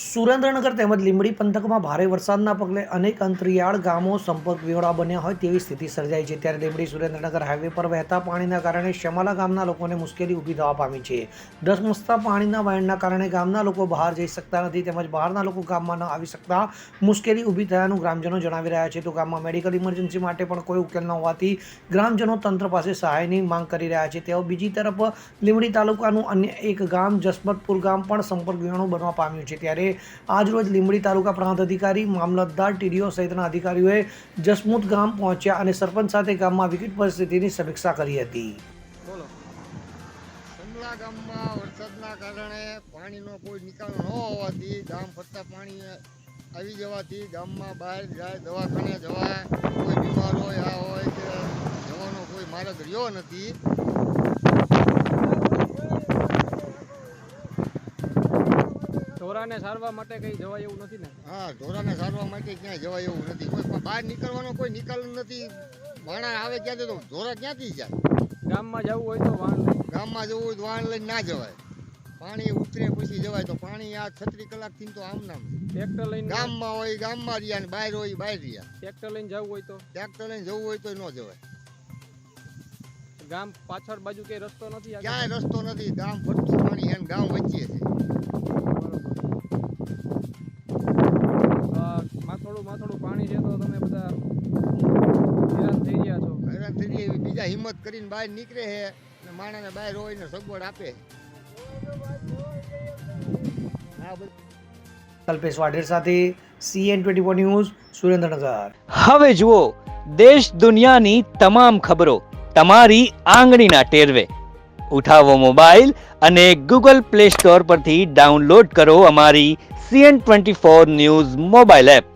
સુરેન્દ્રનગર તેમજ લીંબડી પંથકમાં ભારે વરસાદના પગલે અનેક અંતરિયાળ ગામો સંપર્ક વિહોણા બન્યા હોય તેવી સ્થિતિ સર્જાઈ છે। ત્યારે લીંબડી સુરેન્દ્રનગર હાઈવે પર વહેતા પાણીના કારણે શમાલા ગામના લોકોને મુશ્કેલી ઊભી થવા પામી છે। ધસમસતા પાણીના વહેણના કારણે ગામના લોકો બહાર જઈ શકતા નથી તેમજ બહારના લોકો ગામમાં ન આવી શકતા મુશ્કેલી ઊભી થયાનું ગ્રામજનો જણાવી રહ્યા છે। તો ગામમાં મેડિકલ ઇમરજન્સી માટે પણ કોઈ ઉકેલ ન હોવાથી ગ્રામજનો તંત્ર પાસે સહાયની માંગ કરી રહ્યા છે। તેઓ બીજી તરફ લીંબડી તાલુકાનું અન્ય એક ગામ જસમતપુર ગામ પણ સંપર્ક વિહોણું બનવા પામ્યું છે। ત્યારે આજરોજ લીંબડી તાલુકા પ્રાંત અધિકારી મામલતદાર ટીડીઓ સહિતના અધિકારીઓએ જસમુત ગામ પહોંચ્યા અને સરપંચ સાથે ગામમાં વિકટ પરિસ્થિતિની સમીક્ષા કરી હતી। બોલો સમલા ગામમાં વરસાદના કારણે પાણીનો કોઈ નિકાલ ન હોવાથી ગામ ફરતા પાણી આવી જવાથી ગામમાં બહાર જાય દવાખાને જવા કોઈ બીમાર હોય આ હોય કે જવાનો કોઈ માર્ગ રહ્યો નથી। ઢોરાને સારવા માટે કઈ જવાય એવું નથી ને? હા, ઢોરાને સારવા માટે ક્યાંય જવાય એવું નથી। કોઈ બહાર નીકળવાનો કોઈ નિકાલ નથી। માણસ આવે ક્યાંથી તો ઢોરા ક્યાંથી જાય? ગામમાં જવું હોય તો વાહન લઈને, ગામમાં જવું હોય તો વાહન લઈને ના જવાય। પાણી ઉતરે પછી જવાય તો પાણી આ 36 કલાકથી તો આમ નામ ટ્રેક્ટર લઈને ગામમાં હોય ગામમાં રહ્યા ને બહાર હોય બહાર રહ્યા। ટ્રેક્ટર લઈને જવું હોય તો ટ્રેક્ટર લઈને જવું હોય તો ન જવાય। ગામ પાછળ બાજુ કઈ રસ્તો નથી આગળ? ક્યાંય રસ્તો નથી। ગામ ફરતું પાણી અને ગામ વચ્ચે છે। માથોડું પાણી છે તો તમે બધા હેરાન થઈ ગયા છો? હેરાન થઈ જાય બીજા હિંમત કરીને બહાર નીકળે છે અને માણસને બહાર હોય ને સગવડ આપે। કલ્પેશ વાઢેર સાથે CN24 ન્યૂઝ સુરેન્દ્રનગર। હવે જુઓ દેશ દુનિયાની તમામ ખબરો તમારી આંગળીના ટેરવે। ઉઠાવો મોબાઈલ અને ગૂગલ પ્લે સ્ટોર પરથી ડાઉનલોડ કરો અમારી CN24 ન્યૂઝ મોબાઈલ એપ।